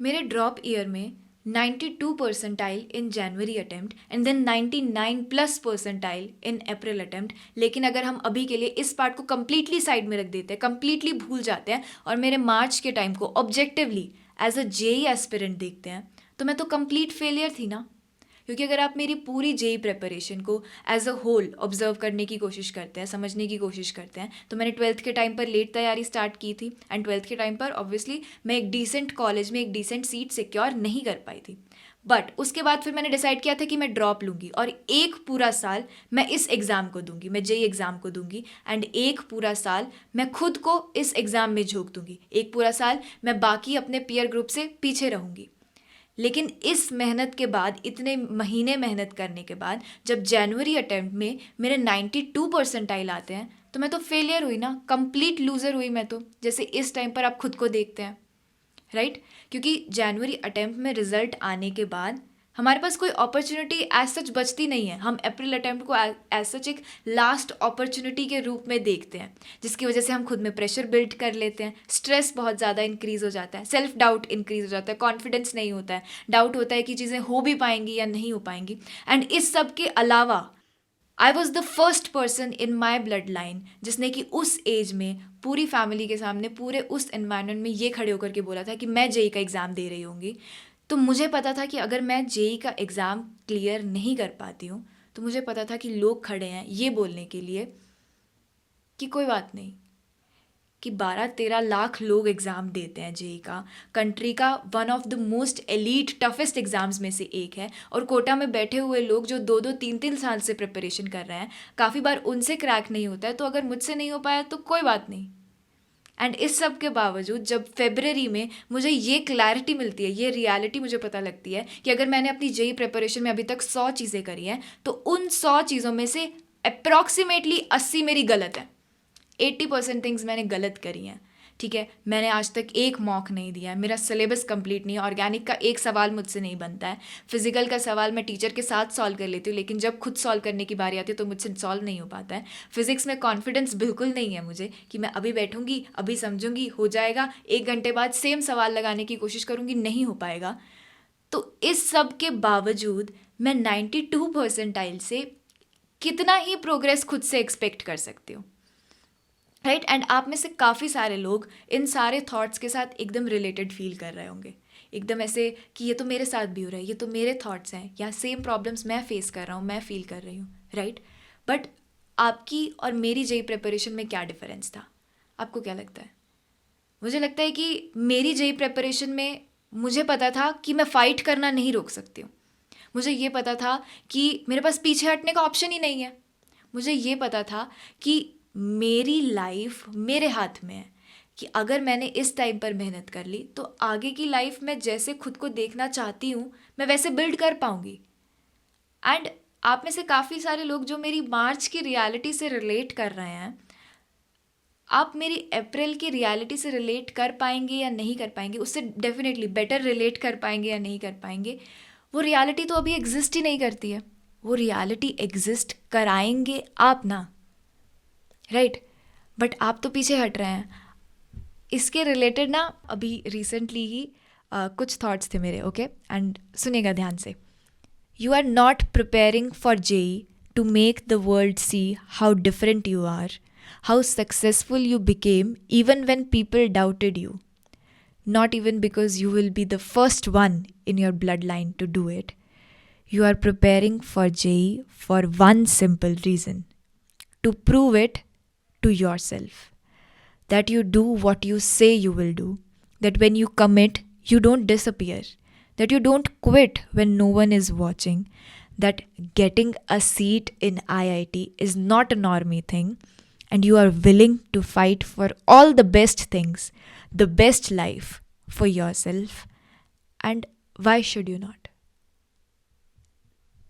मेरे drop year में 92 percentile in January attempt and then 99 plus percentile in April attempt. लेकिन अगर हम अभी के लिए इस पार्ट को कम्प्लीटली साइड में रख देते हैं, कम्प्लीटली भूल जाते हैं और मेरे मार्च के टाइम को objectively as a JEE aspirant देखते हैं, तो मैं तो कंप्लीट फेलियर थी ना। क्योंकि अगर आप मेरी पूरी जेई प्रिपरेशन को एज अ होल ऑब्जर्व करने की कोशिश करते हैं, समझने की कोशिश करते हैं, तो मैंने 12th के टाइम पर लेट तैयारी स्टार्ट की थी एंड 12th के टाइम पर ऑब्वियसली मैं एक डिसेंट कॉलेज में एक डिसेंट सीट सिक्योर नहीं कर पाई थी। बट उसके बाद फिर मैंने डिसाइड किया था कि मैं ड्रॉप लूँगी और एक पूरा साल मैं इस एग्ज़ाम को दूंगी, मैं जेई एग्ज़ाम को दूंगी एंड एक पूरा साल मैं खुद को इस एग्ज़ाम में झोंक दूंगी। एक पूरा साल मैं बाकी अपने पीयर ग्रुप से पीछे रहूँगी। लेकिन इस मेहनत के बाद, इतने महीने मेहनत करने के बाद, जब जनवरी अटेम्प्ट में मेरे 92 परसेंटाइल आते हैं, तो मैं तो फेलियर हुई ना, कंप्लीट लूज़र हुई मैं तो, जैसे इस टाइम पर आप खुद को देखते हैं, राइट? क्योंकि जनवरी अटेम्प्ट में रिजल्ट आने के बाद हमारे पास कोई अपॉर्चुनिटी एज सच बचती नहीं है। हम अप्रैल अटेम्प्ट को एज सच एक लास्ट अपॉर्चुनिटी के रूप में देखते हैं, जिसकी वजह से हम खुद में प्रेशर बिल्ड कर लेते हैं, स्ट्रेस बहुत ज़्यादा इंक्रीज़ हो जाता है, सेल्फ डाउट इंक्रीज़ हो जाता है, कॉन्फिडेंस नहीं होता है, डाउट होता है कि चीज़ें हो भी पाएंगी या नहीं हो पाएंगी। एंड इस सब के अलावा I was the first person in my blood line जिसने कि उस एज में पूरी फैमिली के सामने, पूरे उस एनवायरनमेंट में ये खड़े होकर के बोला था कि मैं जेई का एग्ज़ाम दे रही होंगी। तो मुझे पता था कि अगर मैं जेई का एग्ज़ाम क्लियर नहीं कर पाती हूँ, तो मुझे पता था कि लोग खड़े हैं ये बोलने के लिए कि कोई बात नहीं, कि 12-13 लाख लोग एग्ज़ाम देते हैं जेई का, कंट्री का one of the most elite toughest exams में से एक है, और कोटा में बैठे हुए लोग जो 2-2 3-3 साल से प्रिपरेशन कर रहे हैं, काफ़ी बार उनसे क्रैक नहीं होता है। तो अगर मुझसे नहीं हो पाया तो कोई बात नहीं। एंड इस सब के बावजूद जब फेबररी में मुझे ये क्लैरिटी मिलती है, ये रियलिटी मुझे पता लगती है कि अगर मैंने अपनी जेई प्रिपरेशन में अभी तक 100 चीज़ें करी हैं, तो उन 100 चीज़ों में से अप्रॉक्सीमेटली 80 मेरी गलत है। 80% थिंग्स मैंने गलत करी हैं, ठीक है। मैंने आज तक एक मॉक नहीं दिया है, मेरा सिलेबस कंप्लीट नहीं है, ऑर्गेनिक का एक सवाल मुझसे नहीं बनता है, फिजिकल का सवाल मैं टीचर के साथ सॉल्व कर लेती हूँ, लेकिन जब खुद सॉल्व करने की बारी आती है तो मुझसे सॉल्व नहीं हो पाता है। फिजिक्स में कॉन्फिडेंस बिल्कुल नहीं है मुझे कि मैं अभी बैठूंगी, अभी समझूंगी, हो जाएगा, 1 घंटे बाद सेम सवाल लगाने की कोशिश करूंगी, नहीं हो पाएगा। तो इस सब के बावजूद मैं 92 परसेंटाइल से कितना ही प्रोग्रेस खुद से एक्सपेक्ट कर सकती हूँ, राइट? एंड आप में से काफ़ी सारे लोग इन सारे थॉट्स के साथ एकदम रिलेटेड फील कर रहे होंगे, एकदम ऐसे कि ये तो मेरे साथ भी हो रहा है, ये तो मेरे थॉट्स हैं, या सेम प्रॉब्लम्स मैं फेस कर रहा हूँ, मैं फील कर रही हूँ, राइट? बट आपकी और मेरी जेई प्रिपरेशन में क्या डिफरेंस था? आपको क्या लगता है? मुझे लगता है कि मेरी जेई प्रिपरेशन में मुझे पता था कि मैं फ़ाइट करना नहीं रोक सकती हूँ। मुझे ये पता था कि मेरे पास पीछे हटने का ऑप्शन ही नहीं है। मुझे ये पता था कि मेरी लाइफ मेरे हाथ में है, कि अगर मैंने इस टाइम पर मेहनत कर ली तो आगे की लाइफ में जैसे खुद को देखना चाहती हूँ मैं वैसे बिल्ड कर पाऊँगी। एंड आप में से काफ़ी सारे लोग जो मेरी मार्च की रियलिटी से रिलेट कर रहे हैं, आप मेरी अप्रैल की रियलिटी से रिलेट कर पाएंगे या नहीं कर पाएंगे, उससे डेफिनेटली बेटर रिलेट कर पाएंगे या नहीं कर पाएंगे, वो रियलिटी तो अभी एग्जिस्ट ही नहीं करती है। वो रियलिटी एग्जिस्ट कराएंगे आप ना, राइट? बट आप तो पीछे हट रहे हैं। इसके रिलेटेड ना अभी रिसेंटली ही कुछ थॉट्स थे मेरे, ओके? एंड सुनिएगा ध्यान से। You are not preparing for JEE to make the world see how different you are, how successful you became even when people doubted you. Not even because you will be the first one in your bloodline to do it. You are preparing for JEE for one simple reason: to prove it to yourself. That you do what you say you will do. That when you commit, you don't disappear. That you don't quit when no one is watching. That getting a seat in IIT is not a normie thing. And you are willing to fight for all the best things, the best life for yourself. And why should you not?